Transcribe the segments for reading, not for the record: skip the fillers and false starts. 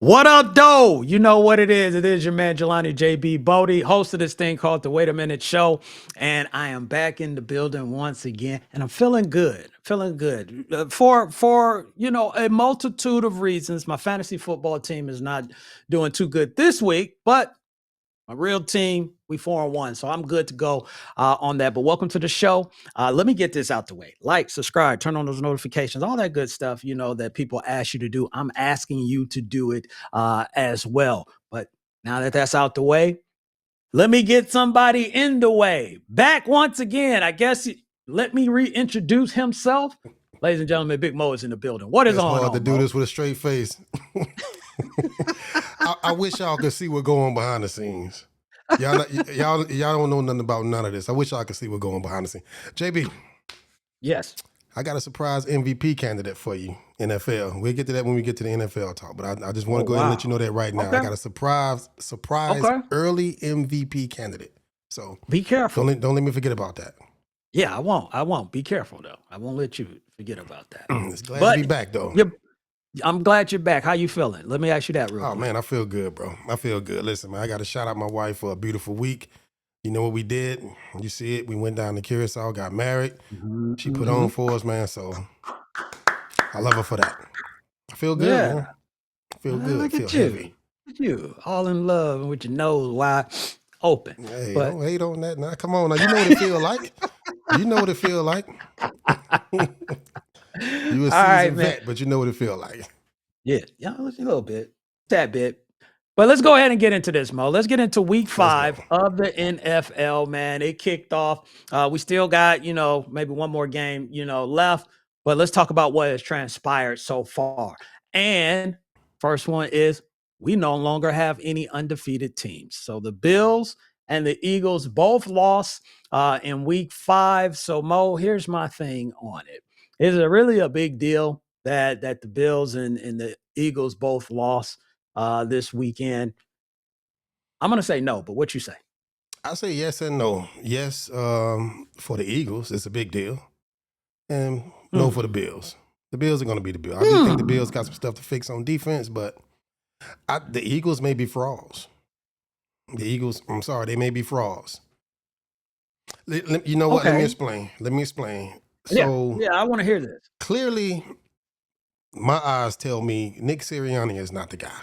What up, though? You know what it is. It is your man, Jelani JB Bodie, host of this thing called the Wait a Minute Show. And I am back in the building once again. And I'm feeling good. Feeling good. For a multitude of reasons. My fantasy football team is not doing too good this week, but my real team, we 4-1, so I'm good to go on that. But welcome to the show. Let me get this out the way. Like, subscribe, turn on those notifications, all that good stuff, that people ask you to do. I'm asking you to do it as well. But now that that's out the way, let me get somebody in the way. Back once again, I guess. Let me reintroduce himself. Ladies and gentlemen, Big Mo is in the building. What is It's on, hard to do Mo? this with a straight face. I wish y'all could see what going on behind the scenes. Y'all don't know nothing about none of this. I wish y'all could see what going on behind the scenes. JB, Yes. I got a surprise MVP candidate for you, NFL. We'll get to that when we get to the NFL talk, but I just want Oh, to go ahead and let wow. you know that right now. I Okay. got a surprise Okay. early MVP candidate. So Be careful. don't let me forget about that. Yeah, I won't. I won't. Be careful though. I won't let you forget about that. It's glad to be But back though. I'm glad you're back. How you feeling? Let me ask you that real Oh quick. man, I feel good, bro. I feel good. Listen, man, I got to shout out my wife for a beautiful week. You know what we did? You see it. We went down to Curacao, got married. She put on Mhm. for us, man. So I love her for that. I feel good, Yeah. man. I feel good. Look Feel at you. heavy. Look at you. All in love and with your nose wide open. Hey, But don't hate on that now. Come on now. You know what it feel like. You know what it feel like. You a all right, seasoned man. vet, but you know what it feel like. Yeah, a little bit, that bit. But let's go ahead and get into this, Mo. Let's get into week Let's go. 5 of the NFL, man. It kicked off. We still got, maybe one more game, left. But let's talk about what has transpired so far. And first one is we no longer have any undefeated teams. So the Bills and the Eagles both lost in week 5. So, Mo, here's my thing on it. Is it really a big deal that the Bills and the Eagles both lost this weekend? I'm gonna say no, but what you say? I say yes and no. Yes, for the Eagles, it's a big deal. And no Mm. for the Bills. The Bills are going to be the Bills. I do think the Bills got Hmm. some stuff to fix on defense, but the Eagles may be frauds. The Eagles, I'm sorry, they may be frauds. You know what? Let me Okay. explain. Let me explain. Yeah. So Yeah. I want to hear this. clearly, my eyes tell me Nick Sirianni is not the guy.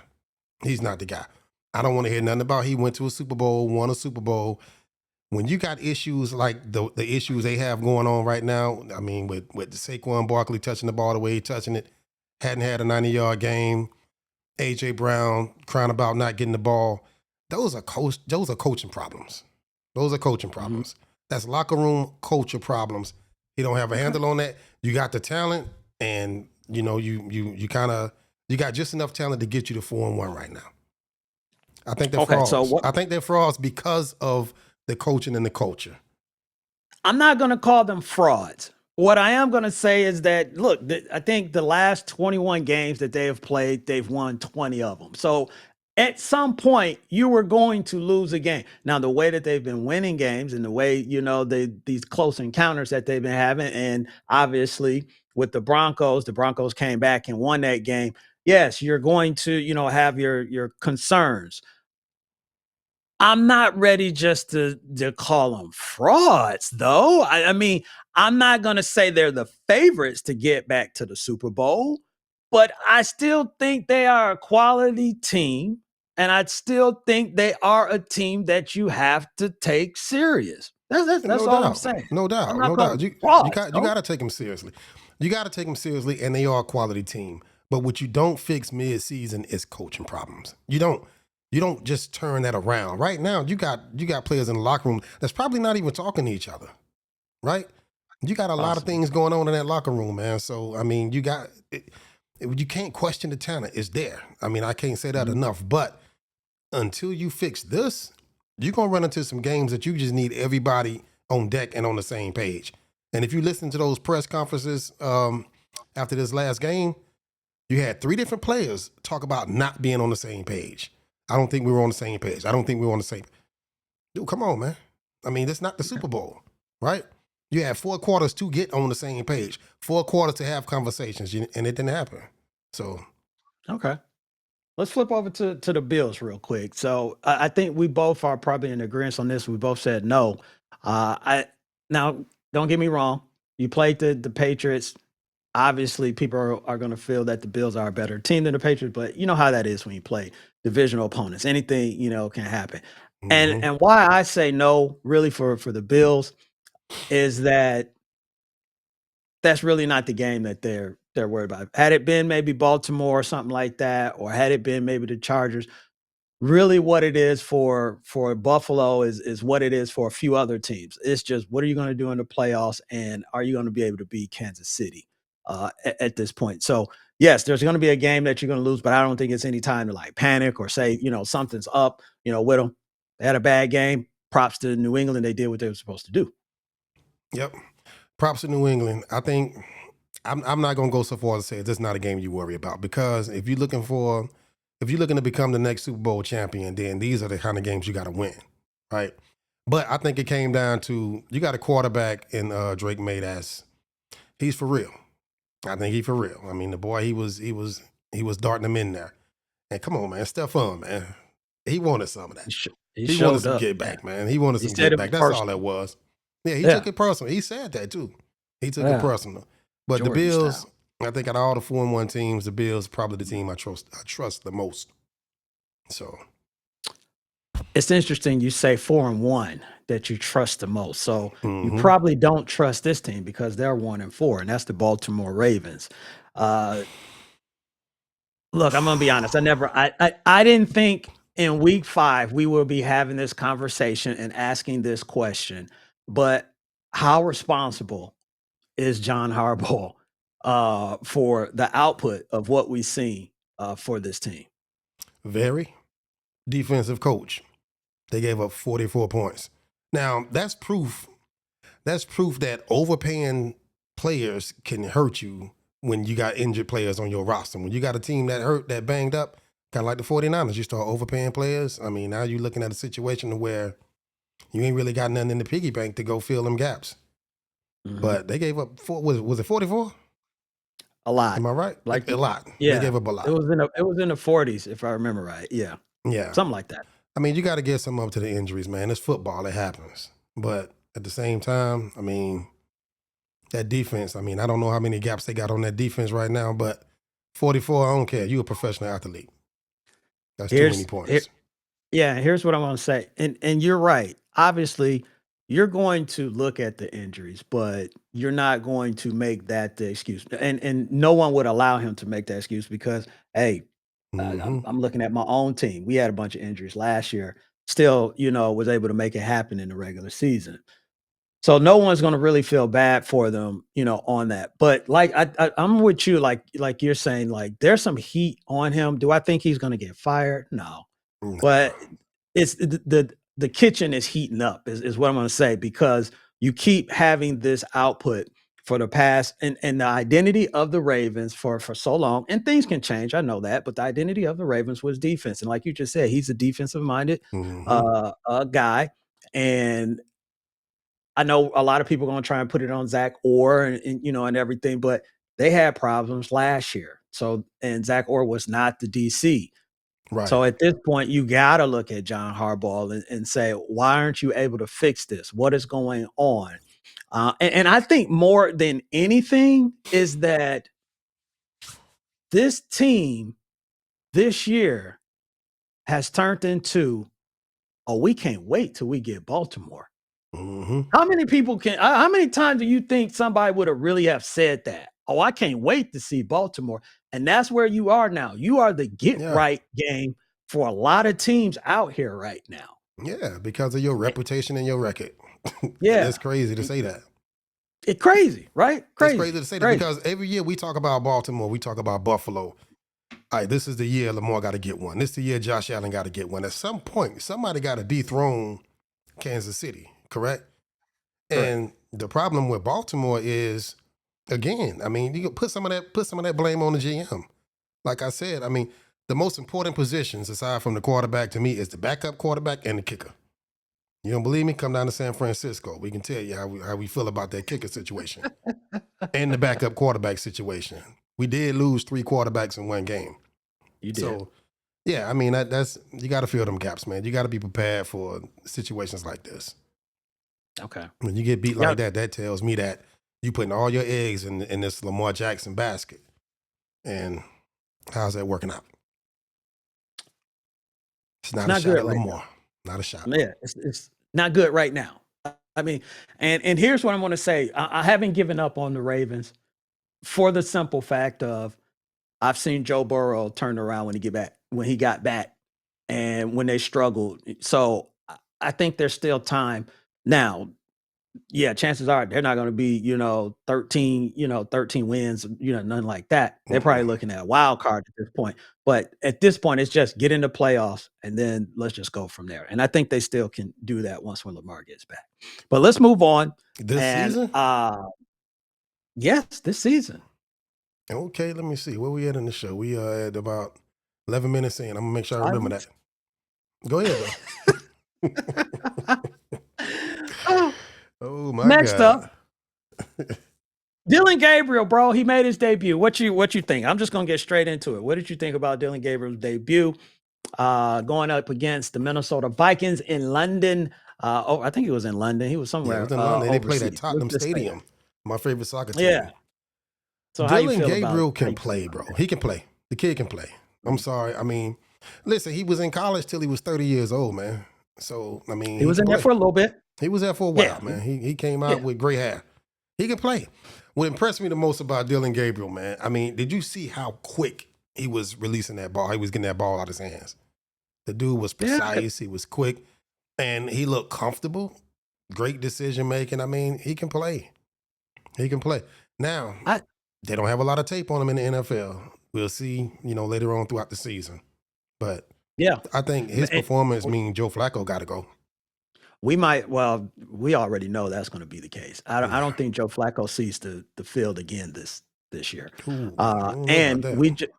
He's not the guy. I don't want to hear nothing about he went to a Super Bowl, won a Super Bowl. When you got issues like the issues they have going on right now, I mean, with Saquon Barkley touching the ball the way he touching it, hadn't had a 90-yard game, A.J. Brown crying about not getting the ball. Those are coaching problems. Those are coaching Mhm. problems. That's locker room culture problems. He don't have a Okay. handle on that. You got the talent, and you kind of you got just enough talent to get you to 4-1 right now. I think they're Okay. So frauds. what? I think they're frauds because of the coaching and the culture. I'm not gonna call them frauds. What I am gonna say is that look, I think the last 21 games that they have played, they've won 20 of them. So at some point, you were going to lose a game. Now, the way that they've been winning games and the way these close encounters that they've been having, and obviously with the Broncos came back and won that game. Yes, you're going to have your concerns. I'm not ready just to call them frauds, though. I mean, I'm not going to say they're the favorites to get back to the Super Bowl, but I still think they are a quality team, and I still think they are a team that you have to take serious. That's No all I'm doubt, saying. no I'm doubt, not no calling doubt. them You frauds, got though. to take them seriously. You got to take them seriously, and they are a quality team. But what you don't fix mid-season is coaching problems. You don't just turn that around. Right now, you got players in the locker room that's probably not even talking to each other. Right? You got a lot of Possible. things going on in that locker room, man. So I mean, you can't question the talent. It's there. I mean, I can't say that Mhm. enough. But until you fix this, you're gonna run into some games that you just need everybody on deck and on the same page. And if you listen to those press conferences after this last game, you had 3 different players talk about not being on the same page. I don't think we were on the same page. I don't think we were on the same. Dude, come on, man. I mean, that's not the Okay. Super Bowl, right? You had 4 quarters to get on the same page, 4 quarters to have conversations, and it didn't happen. So Okay. let's flip over to the Bills real quick. So I think we both are probably in agreement on this. We both said no. I now don't get me wrong. You played the Patriots. Obviously, people are going to feel that the Bills are a better team than the Patriots, but you know how that is when you play divisional opponents. Anything can happen. And Hmm. and why I say no, really for the Bills, is that that's really not the game that they're worried about. Had it been maybe Baltimore or something like that, or had it been maybe the Chargers, really what it is for Buffalo is what it is for a few other teams. It's just what are you going to do in the playoffs, and are you going to be able to beat Kansas City at this point? So yes, there's going to be a game that you're going to lose, but I don't think it's any time to like panic or say something's up. With them, they had a bad game. Props to New England, they did what they were supposed to do. Yep. Props to New England. I think I'm not gonna go so far as to say this is not a game you worry about, because if you're looking to become the next Super Bowl champion, then these are the kind of games you got to win, right? But I think it came down to you got a quarterback in Drake May that's he's for real. I think he's for real. I mean, the boy he was darting him in there. And come on, man, Stephon, man, he wanted some of that. He He wanted showed some up. get Yeah. back, man. He wanted He some said get it back. was That's all that personal. was. Yeah, he took Yeah. it personal. He said that too. He took it Yeah. personal. But the Jordan Bills, style. I think out of all the 4-1 teams, the Bills probably the team I trust the most. So It's interesting you say 4-1 that you trust the most. So you hmm probably don't trust this team because they're 1-4, and that's the Baltimore Ravens. Uh, Look, I'm gonna be honest. I didn't think in week 5 we will be having this conversation and asking this question, but how responsible is John Harbaugh for the output of what we've seen for this team? very defensive coach. They gave up 44 points. Now that's proof that overpaying players can hurt you when you got injured players on your roster. When you got a team that hurt, that banged up, kind of like the 49ers, you start overpaying players. I mean, now you're looking at a situation where you ain't really got nothing in the piggy bank to go fill them gaps. Mhm. But they gave up was it 44? A lot. Am I right? Like, A lot. They yeah, gave up a it lot. was in the 40s if I remember right. Yeah, Yeah. something like that. I mean, you got to get some up to the injuries, man. It's football, it happens. But at the same time, I mean, that defense, I mean, I don't know how many gaps they got on that defense right now, but 44, I don't care. You a professional athlete. That's too many Here's here, points. yeah, here's what I want to say. And you're right. Obviously, you're going to look at the injuries, but you're not going to make that the excuse. And no one would allow him to make that excuse because hey, Hmm. I'm looking at my own team. We had a bunch of injuries last year. Still, was able to make it happen in the regular season. So no one's gonna really feel bad for them, on that. But like I'm with you, like you're saying, like there's some heat on him. Do I think he's gonna get fired? No. Nah. But it's the kitchen is heating up, is what I'm gonna say, because you keep having this output for the past and the identity of the Ravens for so long, and things can change. I know that, but the identity of the Ravens was defense. And like you just said, he's a defensive minded Hmm. guy. And I know a lot of people are gonna try and put it on Zach Orr and everything, but they had problems last year. So and Zach Orr was not the DC. Right. So at this point, you gotta look at John Harbaugh and say, why aren't you able to fix this? What is going on? And I think more than anything is that this team this year has turned into, oh, we can't wait till we get Baltimore. Hmm. How many times do you think somebody would have really have said that? Oh, I can't wait to see Baltimore. And that's where you are now. You are the get Yeah. right game for a lot of teams out here right now. Yeah. Because of your Eh, reputation and your record. And Yeah. it's crazy to It, say that. it crazy, right? It's crazy Crazy. to say that Crazy. because every year we talk about Baltimore, we talk about Buffalo. All right, this is the year Lamar got to get one. This is the year Josh Allen got to get one. At some point, somebody got to dethrone Kansas City, correct? Correct. And the problem with Baltimore is, again, I mean, you can put some of that blame on the GM. Like I said, I mean, the most important positions aside from the quarterback to me is the backup quarterback and the kicker. You don't believe me? Come down to San Francisco. We can tell you how we feel about that kicker situation and the backup quarterback situation. We did lose 3 quarterbacks in one game. You did. So Yeah, I mean that's you got to fill them gaps, man. You got to be prepared for situations like this. Okay. When you get beat Yeah. like that, that tells me that you putting all your eggs in this Lamar Jackson basket. And how's that working out? It's It's not a not shot good at right now. Lamar. Not a shot. Yeah, it's not good right now. I mean, and here's what I'm going to say. I haven't given up on the Ravens for the simple fact of I've seen Joe Burrow turn around when he got back and when they struggled. So I think there's still time. Now, yeah, chances are they're not going to be, 13, 13 wins, nothing like that. They're probably Mm-mm. looking at a wild card at this point. But at this point, it's just get into playoffs and then let's just go from there. And I think they still can do that once when Lamar gets back. But let's move on. This And season? yes, this season. Okay, let me see. Where we at in the show? We are at about 11 minutes in. I'm gonna make sure I 5 remember weeks. that. Go ahead though. Oh, Oh my next up, God. Dillion Gabriel, bro, he made his debut. What you think? I'm just gonna get straight into it. What did you think about Dillion Gabriel's debut? Going up against the Minnesota Vikings in London. I think he was in London. He was Yeah, it somewhere was in London. They played at overseas. Let's Tottenham just say that. Stadium, my favorite soccer Yeah. team. So how you Dylan feel about Gabriel how can you feel play, about bro. that? He can play. The kid can play. I'm Mhm. sorry. I mean, listen, he was in college till he was 30 years old, man. So, I mean, He he was can in there play. for a little bit. He was there for a while, Yeah. man. He came out Yeah. with gray hair. He can play. What impressed me the most about Dylan Gabriel, man, I mean, did you see how quick he was releasing that ball? He was getting that ball out of his hands. The dude was Yeah. precise. He was quick. And he looked comfortable. Great decision making. I mean, he can play. He can play. Now, I they don't have a lot of tape on him in the NFL. We'll see, later on throughout the season. But yeah. I think his And performance means Joe Flacco got to go. we already know that's going to be the case. I Yeah. don't think Joe Flacco sees the field again this year. Ooh, I don't know about And that.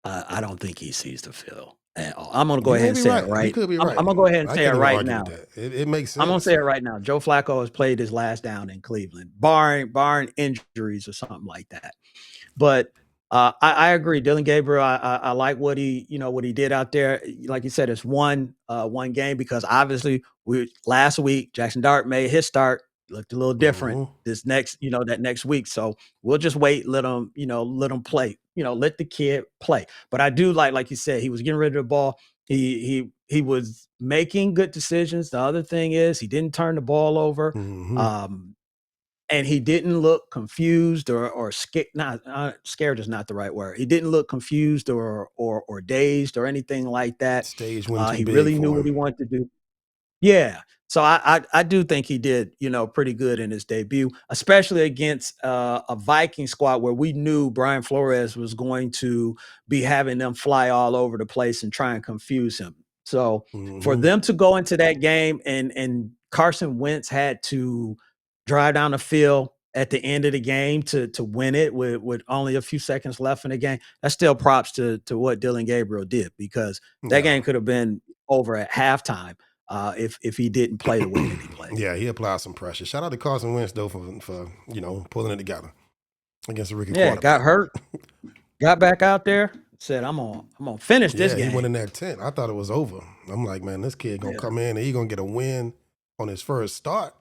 I don't think he sees the field at all. I'm gonna go You ahead may and be say it right. You right. could be I'm, right. I'm gonna go ahead and I say it can't even right argue with now. that. It makes I'm gonna sense. say it right now. Joe Flacco has played his last down in Cleveland, barring injuries or something like that. But I agree. Dylan Gabriel, I like what he did out there. Like you said, it's one game because obviously we last week Jackson Dart made his start, looked a little different Hmm. that next week. So we'll just wait, let him play, let the kid play. But I do like you said, he was getting rid of the ball. He was making good decisions. The other thing is he didn't turn the ball over. Hmm. Um, and he didn't look confused or scared. Not scared is not the right word. He didn't look confused or dazed or anything like that. Stage wasn't too He big really knew for what him. he wanted to do. Yeah. So I do think he did, pretty good in his debut, especially against a Viking squad where we knew Brian Flores was going to be having them fly all over the place and try and confuse him. So for Hmm. them to go into that game and Carson Wentz had to drive down the field at the end of the game to win it with only a few seconds left in the game, that's still props to what Dylan Gabriel did because that Yeah. game could have been over at halftime if he didn't play the way that he played. Yeah, he applied some pressure. Shout out to Carson Wentz though for pulling it together against a rookie Yeah, got quarterback. hurt, got back out there, said, I'm gonna finish this Yeah, he went game. in that tent. I thought it was over. I'm like, man, this kid gonna Yeah. come in and he gonna get a win on his first start.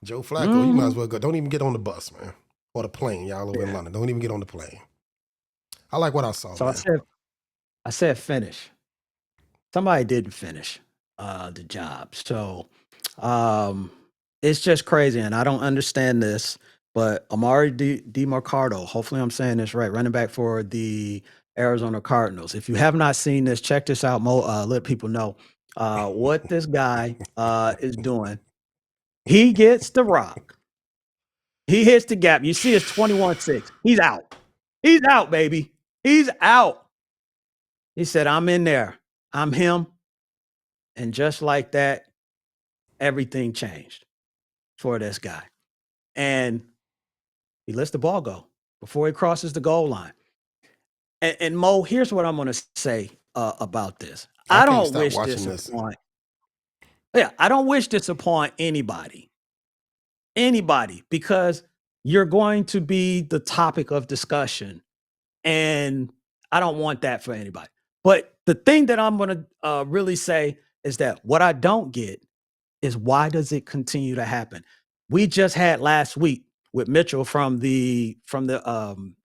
Joe Flacco, you might as Mhm. well go. Don't even get on the bus, man, or the plane. Y'all over in Yeah. London. Don't even get on the plane. I like what I saw, So I man. said I said finish. Somebody didn't finish the job. So um it's just crazy, and I don't understand this. But Amari DeMarcado, hopefully I'm saying this right, running back for the Arizona Cardinals. If you have not seen this, check this out. Let people know what this guy is doing. He gets the rock. He hits the gap. You see it's 21-6. He's out. He's out, baby. He's out. He said, I'm in there. I'm him. And just like that, everything changed for this guy. And he lets the ball go before he crosses the goal line. And Mo, here's what I'm going to say about this. I I can't don't stop wish watching this this. upon, yeah, I don't wish this upon anybody, because you're going to be the topic of discussion. And I don't want that for anybody. But the thing that I'm gonna really say is that what I don't get is why does it continue to happen? We just had last week with Mitchell from the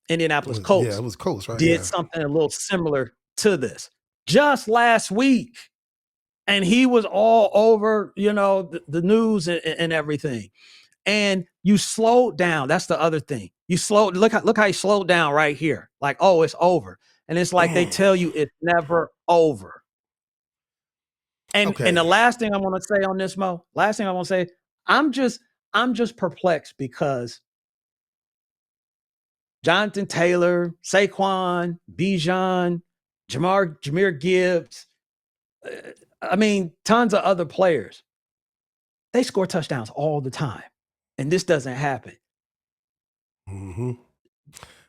Indianapolis It Colts was Colts, right? did Yeah. something a little similar to this just last week, and he was all over, the news and everything. And you slowed down. That's the other thing. You slowed. Look how you slowed down right here. Like, oh, it's over, and it's like they tell you it's never over. And the Okay. last thing I want to say on this, Mo, last thing I want to say, I'm just I'm just perplexed because Jonathan Taylor, Saquon, Bijan, Jameer Gibbs, I mean, tons of other players. They score touchdowns all the time, and this doesn't happen. Mm-hmm.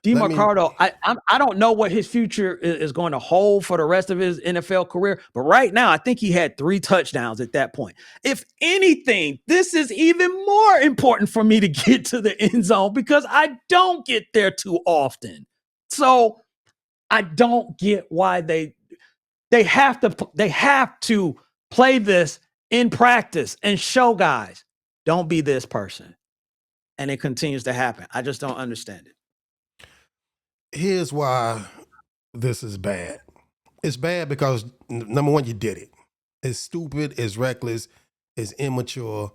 Let me. DeMarcado, I don't know what his future is going to hold for the rest of his NFL career, but right now I think he had 3 touchdowns at that point. If anything, this is even more important for me to get to the end zone because I don't get there too often. So I don't get why they have to play this in practice and show guys, don't be this person. And it continues to happen. I just don't understand it. Here's why this is bad. It's bad because number one, you did it. It's stupid. It's reckless. It's immature.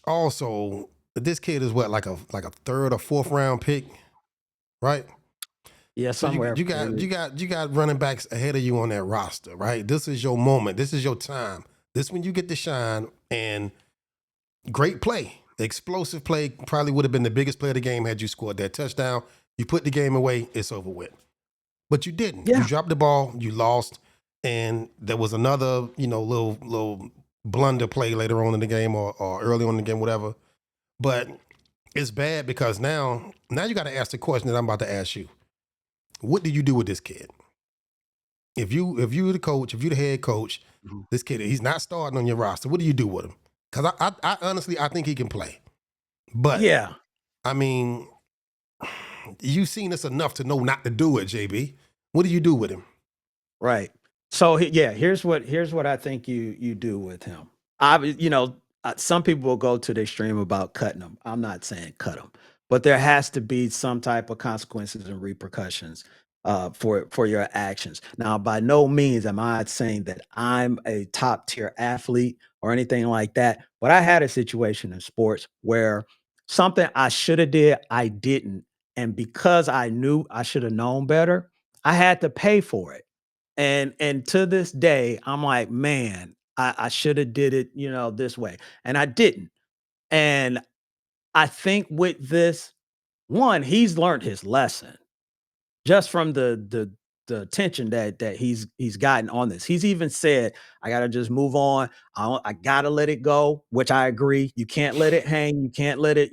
Also, this kid is what, like a third or fourth round pick, right? Yeah, So you somewhere. you got you got you got running backs ahead of you on that roster, right? This is your moment. This is your time. This when you get to shine, and great play, explosive play. Probably would have been the biggest play of the game had you scored that touchdown. You put the game away. It's over with. But you didn't. You Yeah, dropped the ball. You lost, and there was another little blunder play later on in the game or early on in the game, whatever. But it's bad because now you got to ask the question that I'm about to ask you. What do you do with this kid? If you the coach, if you the head coach, mhm. this kid he's not starting on your roster. What do you do with him? Because I honestly I think he can play, but Yeah, I mean you've seen this enough to know not to do it, JB. What do you do with him? right. So yeah, here's what I think you do with him. Some people will go to the extreme about cutting him. I'm not saying cut him, but there has to be some type of consequences and repercussions for your actions. Now, by no means am I saying that I'm a top tier athlete or anything like that, but I had a situation in sports where something I should have did, I didn't, and because I knew I should have known better, I had to pay for it. And to this day, I'm like, man, I should have did it, this way. And I didn't. And I think with this, one, he's learned his lesson just from the attention that he's gotten on this. He's even said, "I gotta just move on. I gotta let it go," which I agree. You can't let it hang. You can't let it,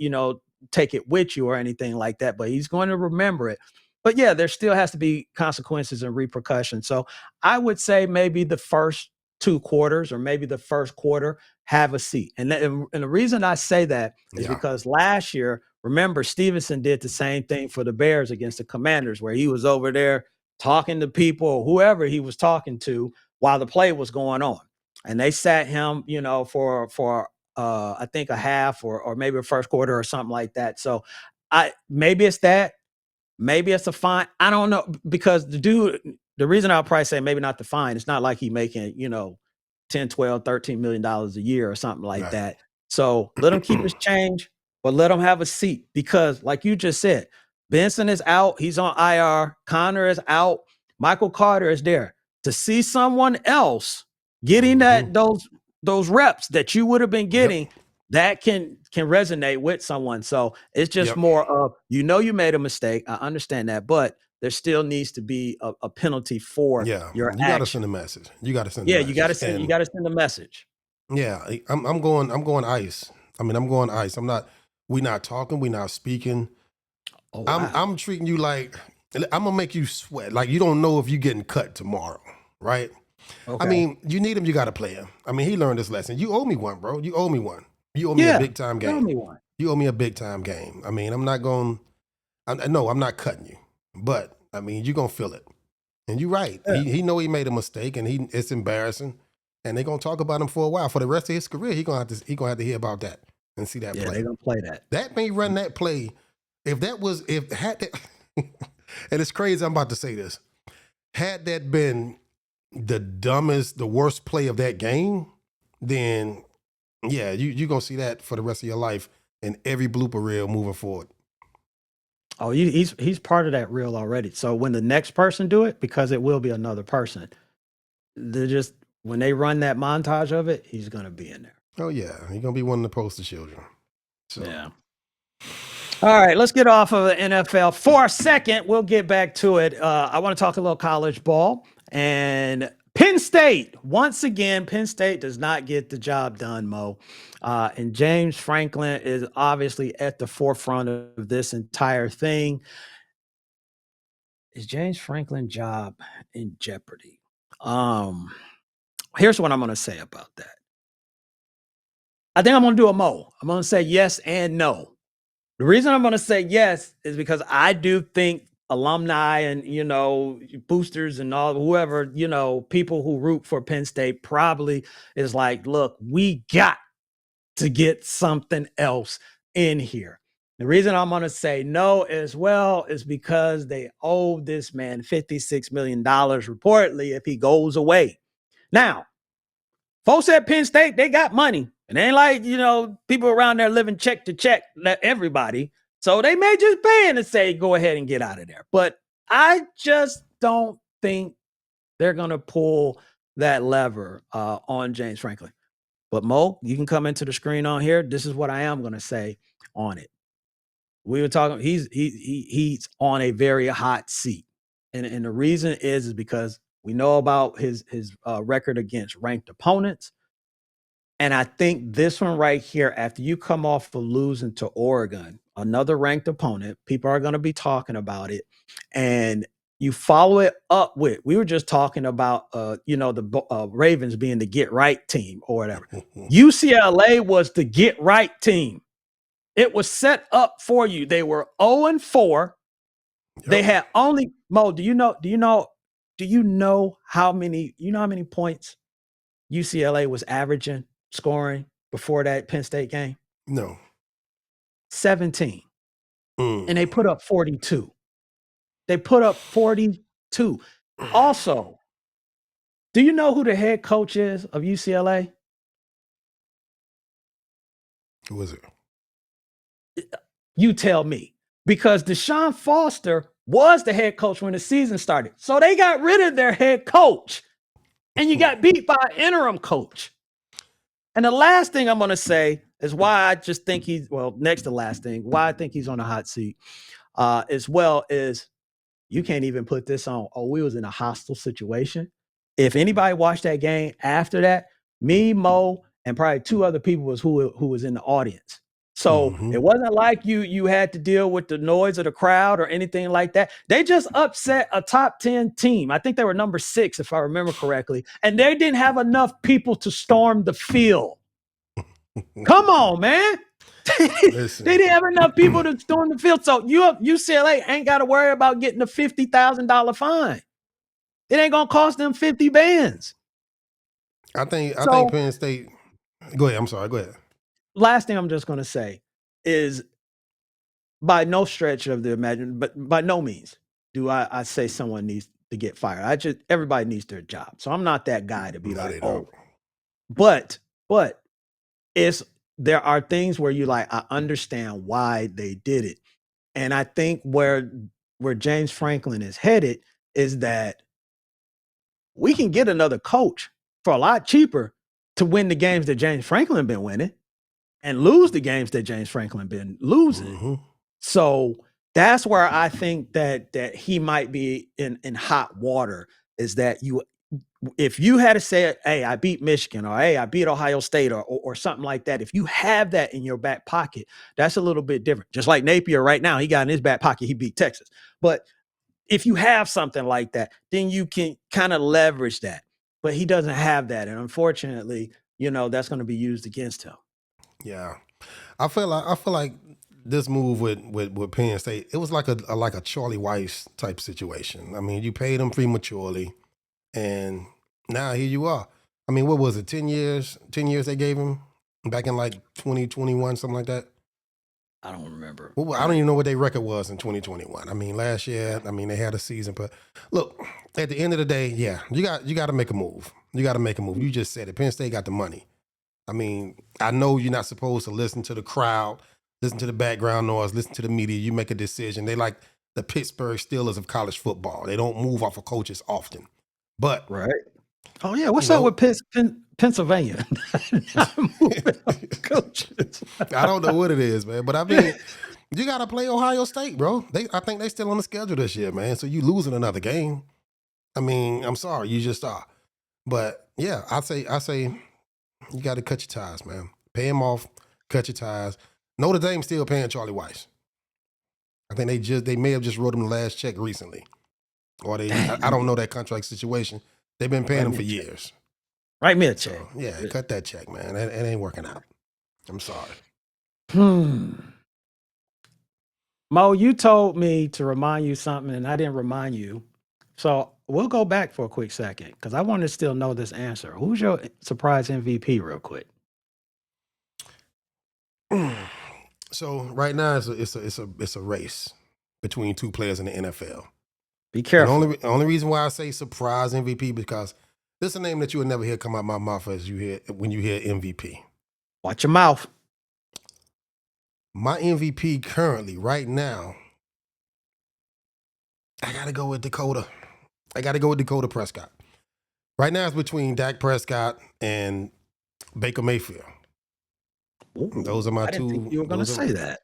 take it with you or anything like that. But he's going to remember it. But yeah, there still has to be consequences and repercussions. So I would say maybe the first 2 quarters or maybe the first quarter have a seat. And the reason I say that is Yeah. because last year, remember, Stevenson did the same thing for the Bears against the Commanders, where he was over there talking to people or whoever he was talking to while the play was going on. And they sat him, for I think a half or maybe a first quarter or something like that. So I maybe it's that. Maybe it's a fine. I don't know because the reason I'll probably say maybe not the fine, it's not like he making, 10, 12, $13 million a year or something like Right. that. So let him keep his change, but let him have a seat because like you just said, Benson is out. He's on IR. Connor is out. Michael Carter is there. To see someone else getting Mm-hmm. those reps that you would have been Yep. getting, that can resonate with someone. So it's just Yep. more of you made a mistake. I understand that, but there still needs to be a penalty for Yeah. your You got to send action. a message. You got to send a Yeah, you got message. to send you And got to send a message. yeah, I'm going ice. I mean, I'm going ice. We're not talking, we're not speaking. Oh I'm wow. I'm treating you like I'm gonna make you sweat. Like you don't know if you're getting cut tomorrow, right? I Okay. mean, you need him, you gotta play him. I mean, he learned this lesson. You owe me one, bro. You owe me one. You owe me a Yeah. big time Tell game. me one. You owe me a big time game. I mean, I'm not going no, I'm not cutting you. But I mean, you're gonna feel it. And you're right. Yeah. He know he made a mistake, and it's embarrassing. And they're gonna talk about him for a while. For the rest of his career, he gonna have to hear about that and see that Yeah, play. they're gonna play that. That may run that play. If had that, and it's crazy. I'm about to say this. Had that been the worst play of that game, then yeah, you're gonna see that for the rest of your life in every blooper reel moving forward. Oh, he's part of that reel already. So when the next person do it, because it will be another person, they're just when they run that montage of it, he's gonna be in there. Oh yeah, he's gonna be one of the poster children. So Yeah. All right, let's get off of the NFL for a second. We'll get back to it. I want to talk a little college ball and Penn State. Once again, Penn State does not get the job done, Mo. And James Franklin is obviously at the forefront of this entire thing. Is James Franklin's job in jeopardy? Here's what I'm going to say about that. I think I'm going to do a Mo. I'm going to say yes and no. The reason I'm going to say yes is because I do think alumni and, boosters and all whoever, people who root for Penn State probably is like, look, we got to get something else in here. The reason I'm going to say no as well is because they owe this man $56 million reportedly if he goes away. Now, folks at Penn State, they got money. It ain't like, people around there living check to check, everybody. So they may just pay and say, go ahead and get out of there. But I just don't think they're going to pull that lever on James Franklin. But Mo, you can come into the screen on here. This is what I am going to say on it. We were talking, he's on a very hot seat. And the reason is because we know about his record against ranked opponents. And I think this one right here, after you come off of losing to Oregon, another ranked opponent, people are going to be talking about it. And you follow it up with, we were just talking about, the Ravens being the get right team or whatever. UCLA was the get right team. It was set up for you. They were 0-4. Yep. They had only, Mo, do you know how many points UCLA was averaging scoring before that Penn State game? No. 17. And they put up 42. They put up 42. Also, do you know who the head coach is of UCLA? Who is it? You tell me. Because Deshaun Foster was the head coach when the season started. So they got rid of their head coach. And you got beat by an interim coach. And the last thing I'm going to say is why I just think next to last thing, why I think he's on a hot seat as well is you can't even put this on. Oh, we was in a hostile situation. If anybody watched that game after that, me, Mo, and probably two other people was who was in the audience. So it wasn't like you had to deal with the noise of the crowd or anything like that. They just upset a top 10 team. I think they were number 6, if I remember correctly. And they didn't have enough people to storm the field. Come on, man. They didn't have enough people to storm the field. So UCLA ain't got to worry about getting a $50,000 fine. It ain't going to cost them 50 bands. I think Penn State. Go ahead. I'm sorry. Go ahead. Last thing I'm just going to say is by no stretch of the imagination, but by no means do I say someone needs to get fired. Everybody needs their job. So I'm not that guy to be but there are things where you I understand why they did it. And I think where James Franklin is headed is that we can get another coach for a lot cheaper to win the games that James Franklin been winning and lose the games that James Franklin been losing. So that's where I think that he might be in hot water is that if you had to say, hey, I beat Michigan or hey, I beat Ohio State or something like that, if you have that in your back pocket, that's a little bit different. Just like Napier right now, he got in his back pocket, he beat Texas. But if you have something like that, then you can kind of leverage that. But he doesn't have that. And unfortunately, that's going to be used against him. Yeah. I feel like this move with Penn State, it was like a Charlie Weiss type situation. I mean, you paid him prematurely, and now here you are. I mean, what was it? 10 years? 10 years they gave him back in like 2021, something like that. I don't remember. Well, I don't even know what their record was in 2021. I mean, last year, I mean, they had a season, but look, at the end of the day, yeah, you got to make a move. You got to make a move. You just said it. Penn State got the money. I mean, I know you're not supposed to listen to the crowd, listen to the background noise, listen to the media. You make a decision. They like the Pittsburgh Steelers of college football. They don't move off of coaches often. But, Right. Oh, yeah. What's you up know, with Pennsylvania? Not moving on coaches. I don't know what it is, man. But I mean, you got to play Ohio State, bro. I think they still on the schedule this year, man. So you losing another game. I mean, I'm sorry, you just are. But yeah, I say you got to cut your ties, man. Pay him off, cut your ties. Notre Dame still paying Charlie Weiss. I think they may have just wrote him the last check recently, or I don't know that contract situation. They've been paying him for years. Write me a check. So yeah, cut that check, man. It ain't working out. I'm sorry. Mo, you told me to remind you something, and I didn't remind you. So we'll go back for a quick second because I want to still know this answer. Who's your surprise MVP, real quick? So right now it's a race between two players in the NFL. Be careful. The only reason why I say surprise MVP because this is a name that you would never hear come out my mouth when you hear MVP. Watch your mouth. My MVP currently, right now, I gotta go with Dakota. I gotta go with Dakota Prescott. Right now it's between Dak Prescott and Baker Mayfield. Ooh, Those are my I didn't two. think you were going to say that.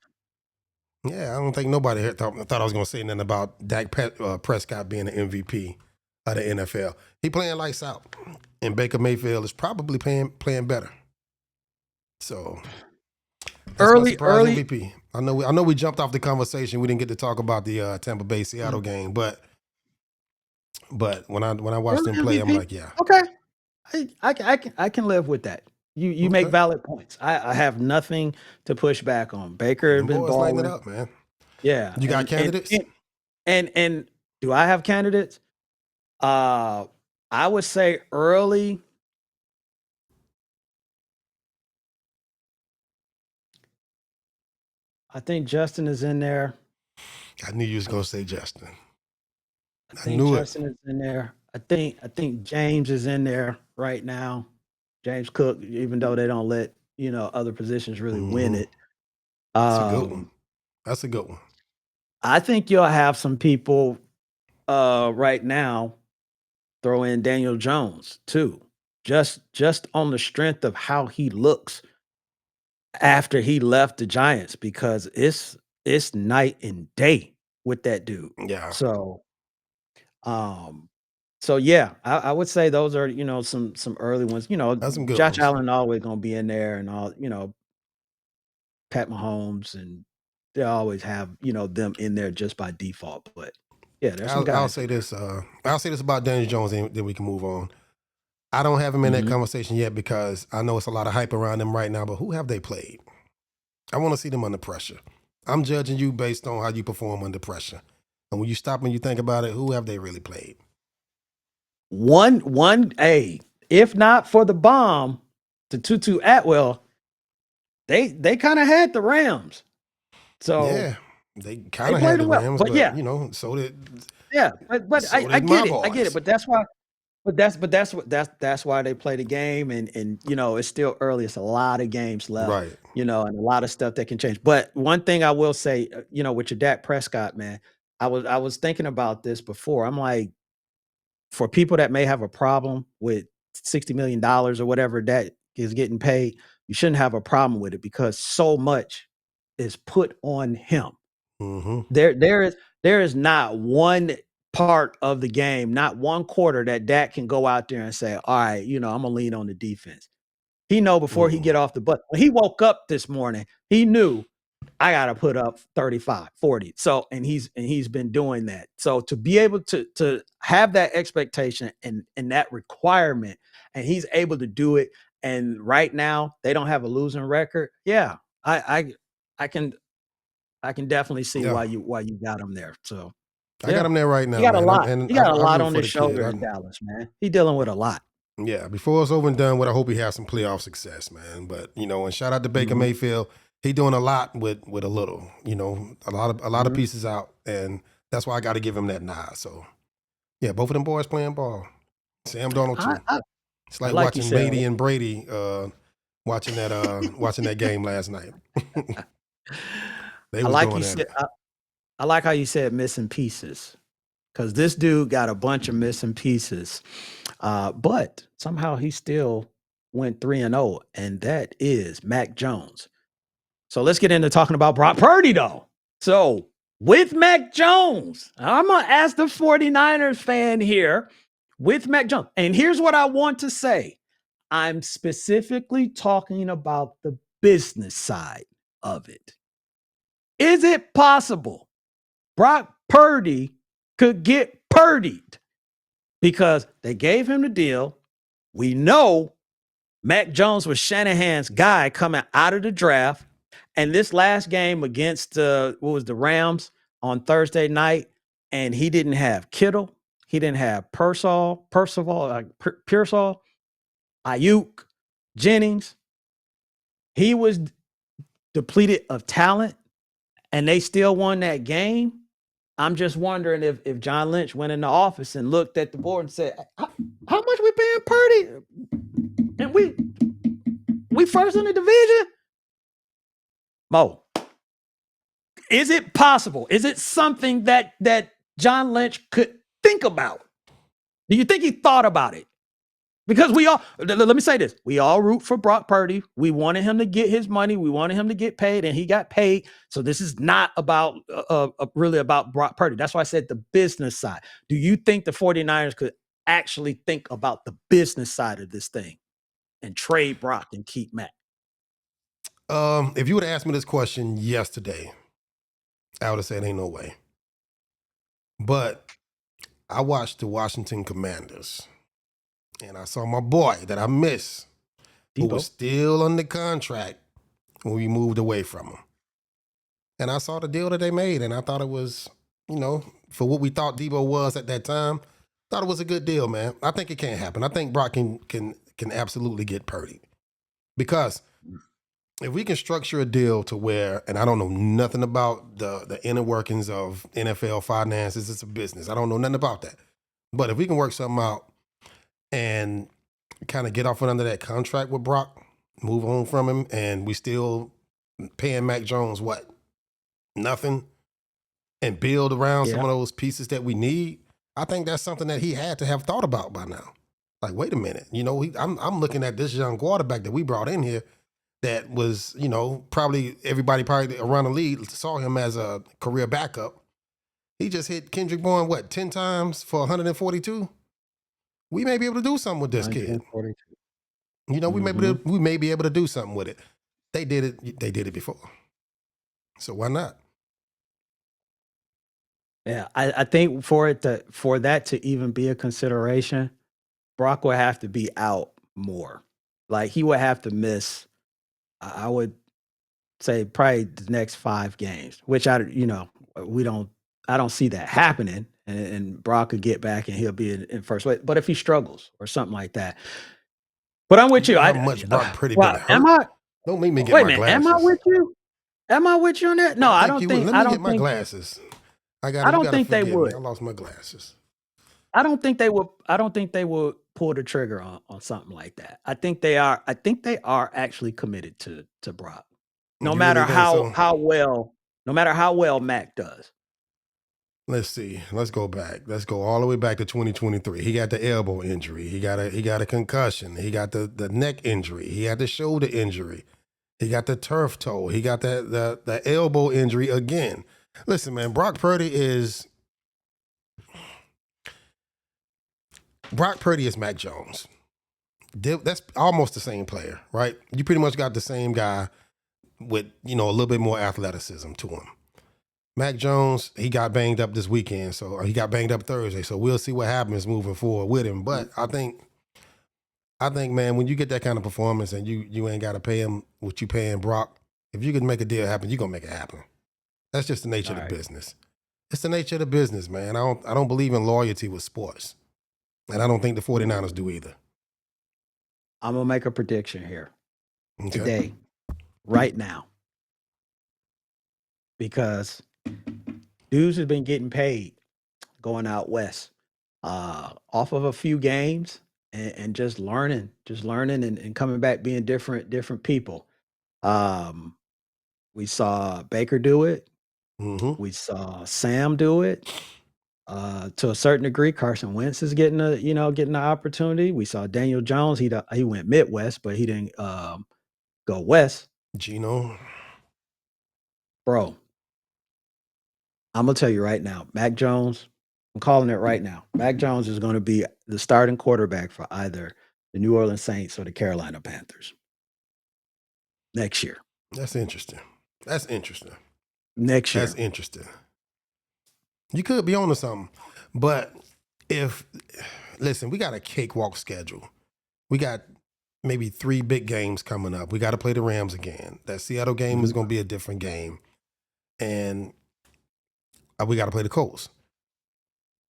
Yeah, I don't think nobody here thought I was going to say nothing about Dak Prescott being an MVP of the NFL. He playing lights out, and Baker Mayfield is probably playing better. So that's my surprise MVP. I know we jumped off the conversation. We didn't get to talk about the Tampa Bay Seattle game, but when I watched them play, I'm like, yeah, okay, I can live with that. You make valid points. I have nothing to push back on. Baker has been boys lighting it balling. up, man. Yeah, You got candidates? And do I have candidates? I would say early. I think Justin is in there. I knew you was gonna say Justin. I think Justin is in there. I think James is in there right now. James Cook, even though they don't let other positions really win it. That's a good one. That's a good one. I think you'll have some people right now throw in Daniel Jones too, just on the strength of how he looks after he left the Giants, because it's night and day with that dude. Yeah. So yeah, I would say those are some early ones. That's some good Josh ones. Allen always gonna be in there, and all Pat Mahomes, and they always have them in there just by default. But yeah, there's some guys. I'll say this. I'll say this about Daniel Jones, and then we can move on. I don't have him in that conversation yet because I know it's a lot of hype around them right now. But who have they played? I want to see them under pressure. I'm judging you based on how you perform under pressure. And when you stop and you think about it, who have they really played? If not for the bomb to Tutu Atwell, they kind of had the Rams. So yeah, they kind of had the Rams, but yeah, so did but I get it. But that's why. That's why they play the game, and it's still early. It's a lot of games left, right? And a lot of stuff that can change. But one thing I will say, with your Dak Prescott, man, I was thinking about this before. I'm like, for people that may have a problem with $60 million or whatever that is getting paid, you shouldn't have a problem with it because so much is put on him. Mm-hmm. There is not one part of the game, not one quarter that Dak can go out there and say, all right, I'm gonna lean on the defense. He know before he get off the bus. When he woke up this morning, he knew I gotta put up 35, 40. So and he's been doing that. So to be able to have that expectation and that requirement, and he's able to do it. And right now they don't have a losing record. Yeah, I can I can definitely see Yeah. why you got him there. So I got yeah, him there right he now, got a man. lot. He got a I lot root on for his the kid. shoulder in Dallas, man. He dealing with a lot. Yeah, before it's over and done with, I hope he has some playoff success, man. But and shout out to Baker Mhm, Mayfield. He doing a lot with a little. A lot of mhm. pieces out, and that's why I got to give him that nod. So yeah, both of them boys playing ball. Sam Darnold I, too. I, It's I like like you watching said. Mady and Brady watching that game last night. They I was like you going at said. it. I like how you said missing pieces because this dude got a bunch of missing pieces, but somehow he still went 3-0, and that is Mac Jones. So let's get into talking about Brock Purdy, though. So with Mac Jones, I'm going to ask the 49ers fan here with Mac Jones. And here's what I want to say. I'm specifically talking about the business side of it. Is it possible Brock Purdy could get purdied? Because they gave him the deal. We know Mac Jones was Shanahan's guy coming out of the draft. And this last game against the Rams on Thursday night, and he didn't have Kittle, he didn't have Pearsall, Ayuk, Jennings. He was depleted of talent, and they still won that game. I'm just wondering if John Lynch went in the office and looked at the board and said, "How much we paying Purdy? And we first in the division." Mo, is it possible? Is it something that John Lynch could think about? Do you think he thought about it? Because let me say this, we all root for Brock Purdy. We wanted him to get his money. We wanted him to get paid, and he got paid. So this is not about really about Brock Purdy. That's why I said the business side. Do you think the 49ers could actually think about the business side of this thing and trade Brock and keep Matt? If you would have asked me this question yesterday, I would have said ain't no way. But I watched the Washington Commanders, and I saw my boy that I miss, who was Debo. still under contract when we moved away from him. And I saw the deal that they made, and I thought it was, for what we thought Debo was at that time, thought it was a good deal, man. I think it can't happen. I think Brock can absolutely get Purdy. Because if we can structure a deal to where, and I don't know nothing about the inner workings of NFL finances, it's a business. I don't know nothing about that. But if we can work something out and kind of get off under that contract with Brock, move on from him, and we still paying Mac Jones what? Nothing, and build around some Yeah. of those pieces that we need, I think that's something that he had to have thought about by now. Like, wait a minute, I'm looking at this young quarterback that we brought in here that was, everybody probably around the league saw him as a career backup. He just hit Kendrick Bourne, 10 times for 142? We may be able to do something with this kid. 142. We may be able to do something with it. They did it before. So why not? Yeah, I think for that to even be a consideration, Brock would have to be out more. Like he would have to miss, I would say probably the next 5 games, which we don't I don't see that happening. And Brock could get back and he'll be in first place. But if he struggles or something like that. But I'm with You you. know how much Brock Purdy been Well, am hurt? I Don't make me get wait a my minute, am I glasses. with you? Am I with you on that? No, I I think don't you would. think Let I me get don't my think glasses. I You don't gotta think they forgive me. would. I lost my glasses. I don't think they will pull the trigger on something like that. I think they are actually committed to Brock. No You matter really think so? no matter how well Mac does. Let's see. Let's go back. Let's go all the way back to 2023. He got the elbow injury. He got a concussion. He got the neck injury. He had the shoulder injury. He got the turf toe. He got the elbow injury again. Listen, man, Brock Purdy is Mac Jones. That's almost the same player, right? You pretty much got the same guy with, a little bit more athleticism to him. Mac Jones, he got banged up this weekend, so he got banged up Thursday. So we'll see what happens moving forward with him. But I think, man, when you get that kind of performance and you ain't got to pay him what you paying Brock, if you can make a deal happen, you're gonna make it happen. That's just the nature All of the right. business. It's the nature of the business, man. I don't believe in loyalty with sports. And I don't think the 49ers do either. I'm gonna make a prediction here Okay. today, right now, because dudes have been getting paid going out west, off of a few games and just learning and coming back being different people. Um, we saw Baker do it. Mm-hmm. We saw Sam do it. To a certain degree, Carson Wentz is getting getting the opportunity. We saw Daniel Jones. He went Midwest, but he didn't go west, Gino. bro. I'm gonna tell you right now, Mac Jones. I'm calling it right now. Mac Jones is going to be the starting quarterback for either the New Orleans Saints or the Carolina Panthers next year. That's interesting. That's interesting. Next year. That's interesting. You could be onto something. But listen, we got a cakewalk schedule. We got maybe 3 big games coming up. We got to play the Rams again. That Seattle game is Mhm. going to be a different game. And we got to play the Colts.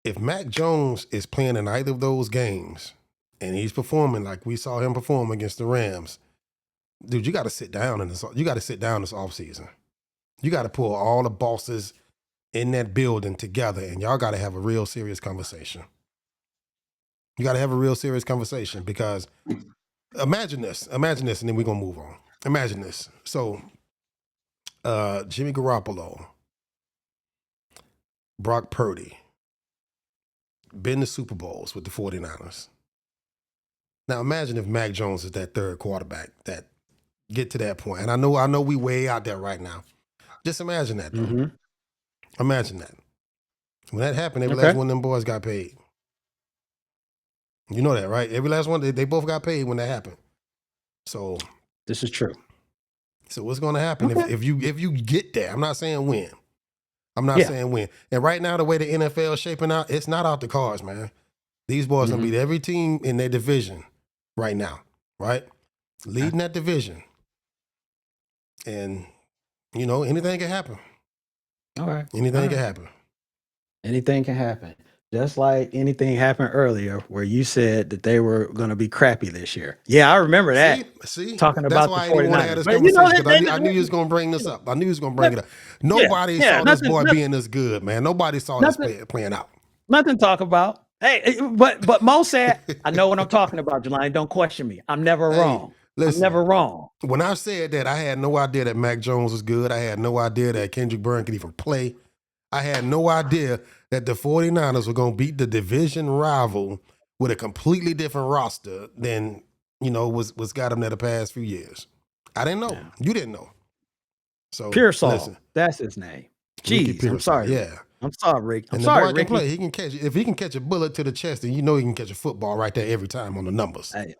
If Mac Jones is playing in either of those games and he's performing like we saw him perform against the Rams, dude, you got to sit down this offseason. You got to pull all the bosses in that building together, and y'all got to have a real serious conversation. You got to have a real serious conversation because imagine this, and then we're going to move on. Imagine this. So, Jimmy Garoppolo, Brock Purdy, been to Super Bowls with the 49ers. Now, imagine if Mac Jones is that third quarterback that get to that point. And I know we way out there right now. Just imagine that, though. Mhm. Imagine that. When that happened, every Okay. last one of them boys got paid. You know that, right? Every last one, they both got paid when that happened. So This is true. what's going to happen Okay. if you get there? I'm not saying when. I'm not Yeah. saying when. And right now, the way the NFL is shaping out, it's not out the cards, man. These boys gonna Mhm. beat every team in their division right now, right? Leading that division. And, anything can happen. All right. Anything All can right. happen. Anything can happen. Just like anything happened earlier where you said that they were going to be crappy this year. Yeah, I remember that. See, Talking that's about the why I didn't even want to have 49ers. this But you know conversation that because I knew you was gonna bring this up. I knew you was gonna bring it up. Nobody yeah, saw this nothing boy nothing being this good, man. Nobody saw this nothing playing out. nothing to talk about. Hey, but Mo said, I know what I'm talking about, Jelani. Don't question me. I'm never Hey, wrong. I'm listen. never wrong. When I said that, I had no idea that Mac Jones was good. I had no idea that Kendrick Bourne could even play. I had no idea that the 49ers were going to beat the division rival with a completely different roster than, was got them there the past few years. I didn't know. Yeah. You didn't know. So, Pearsall. listen, That's his name. Ricky Jeez. I'm Pearsall, sorry, Rick. yeah. I'm sorry, Rick. I'm And the sorry, boy can Ricky. play. If he can catch a bullet to the chest, then you know he can catch a football right there every time on the numbers. Hey,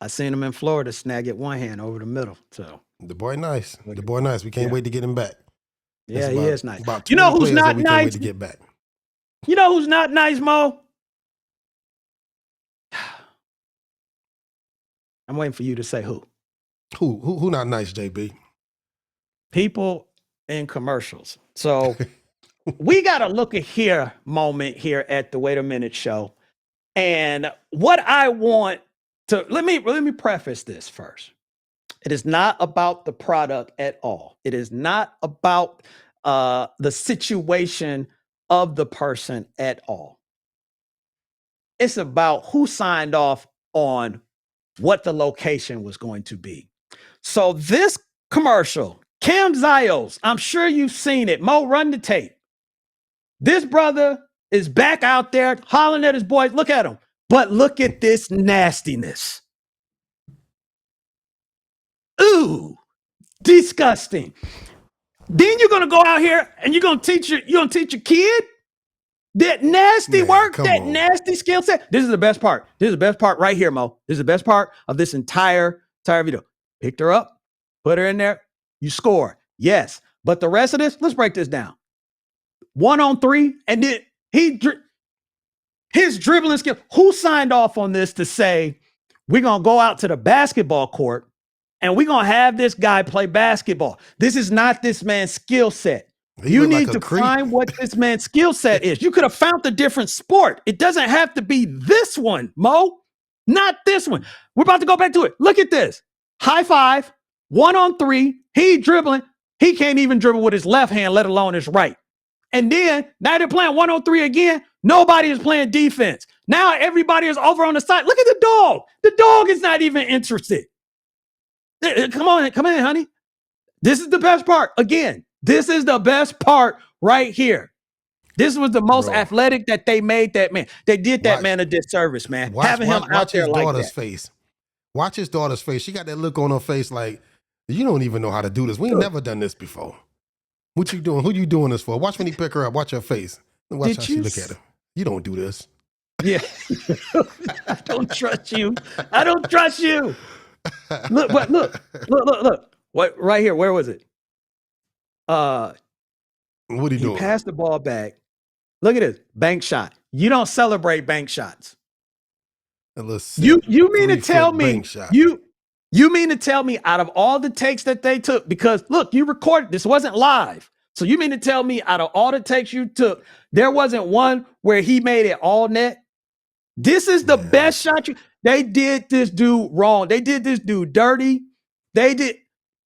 I seen him in Florida snag it one hand over the middle. So The boy nice. look The at boy nice. We can't yeah. wait to get him back. Yeah, That's he is nice. about You know 20 who's players that not we can't wait nice? to get back. You know who's not nice, Mo? I'm waiting for you to say who. Who not nice, JB? People in commercials. So we got a look at here moment here at the Wait a Minute show. And what I want to let me preface this first. It is not about the product at all. It is not about the situation of the person at all. It's about who signed off on what the location was going to be. So this commercial, Cam Zios, I'm sure you've seen it. Mo, run the tape. This brother is back out there hollering at his boys. Look at him. But look at this nastiness. Ooh, disgusting. Then you're gonna go out here and you're gonna teach your kid that nasty work, come that on. nasty skill set. This is the best part. This is the best part right here, Mo. This is the best part of this entire video. Picked her up, put her in there, you score. Yes. But the rest of this, let's break this down. 1-on-3, and then his dribbling skill. Who signed off on this to say we're gonna go out to the basketball court and we're gonna have this guy play basketball? This is not this man's skill set. He You looked like need a to creep. find what this man's skill set is. You could have found a different sport. It doesn't have to be this one, Mo. Not this one. We're about to go back to it. Look at this. High five, 1-on-3. He dribbling. He can't even dribble with his left hand, let alone his right. And then now they're playing 1-on-3 again. Nobody is playing defense. Now everybody is over on the side. Look at the dog. The dog is not even interested. Come on, honey. This is the best part. Again, this is the best part right here. This was the most athletic that they made that man. They did that man a disservice, man. Having him out there like that. Watch his daughter's face. Watch his daughter's face. She got that look on her face like, you don't even know how to do this. We ain't never done this before. What you doing? Who you doing this for? Watch when he pick her up. Watch her face. Watch how she look at him. You don't do this. Yeah. I don't trust you. I don't trust you. Look. What right here? Where was it? What he doing? He passed the ball back. Look at this bank shot. You don't celebrate bank shots. You mean to tell me you mean to tell me out of all the takes that they took, because look, you recorded this wasn't live. So you mean to tell me out of all the takes you took, there wasn't one where he made it all net? This is the best shot they did this dude wrong. They did this dude dirty. They did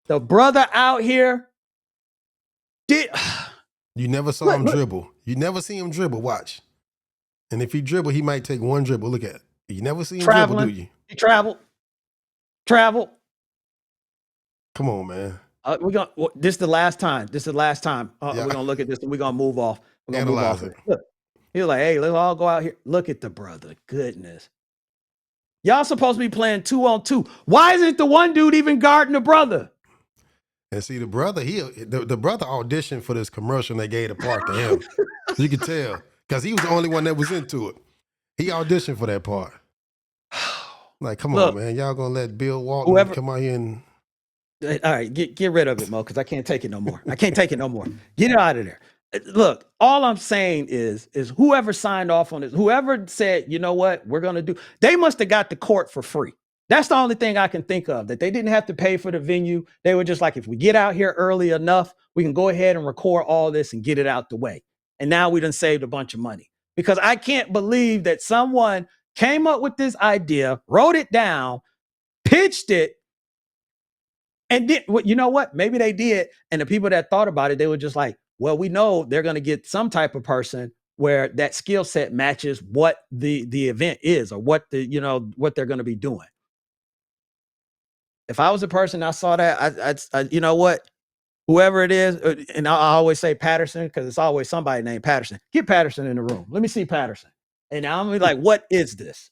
the brother out here. You never saw him dribble. You never see him dribble. Watch. And if he dribble, he might take one dribble. Look at it. You never see him dribble, do you? He traveled. Come on, man. This is the last time. We're gonna look at this and we're gonna move off. We're gonna Analyze move off. it. Look, he was like, hey, let's all go out here. Look at the brother. Goodness. Y'all supposed to be playing 2-on-2. Why isn't the one dude even guarding the brother? And see, the brother, the brother auditioned for this commercial and they gave the part to him. You can tell. Because he was the only one that was into it. He auditioned for that part. Like, come on, man. Y'all gonna let Bill Walton come out here and... All right, get rid of it, Mo, because I can't take it no more. Get it out of there. Look, all I'm saying is whoever signed off on this, whoever said, you know what, we're going to do, they must have got the court for free. That's the only thing I can think of, that they didn't have to pay for the venue. They were just like, if we get out here early enough, we can go ahead and record all this and get it out the way. And now we done saved a bunch of money. Because I can't believe that someone came up with this idea, wrote it down, pitched it, and did, you know what? Maybe they did. And the people that thought about it, they were just like, well, we know they're going to get some type of person where that skill set matches what the event is, or what what they're going to be doing. If I was a person, I saw that, I you know what? Whoever it is, and I always say Patterson, because it's always somebody named Patterson. Get Patterson in the room. Let me see Patterson. And I'm like, what is this?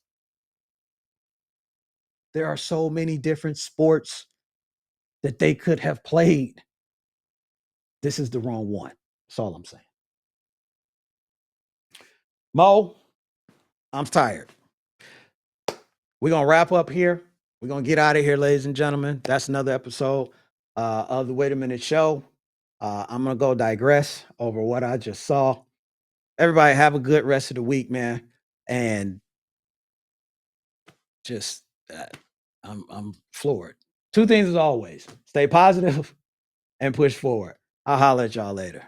There are so many different sports that they could have played. This is the wrong one. That's all I'm saying. Mo, I'm tired. We're going to wrap up here. We're going to get out of here, ladies and gentlemen. That's another episode of the Wait a Minute Show. I'm going to go digress over what I just saw. Everybody have a good rest of the week, man. And just, I'm floored. Two things as always. Stay positive and push forward. I'll holler at y'all later.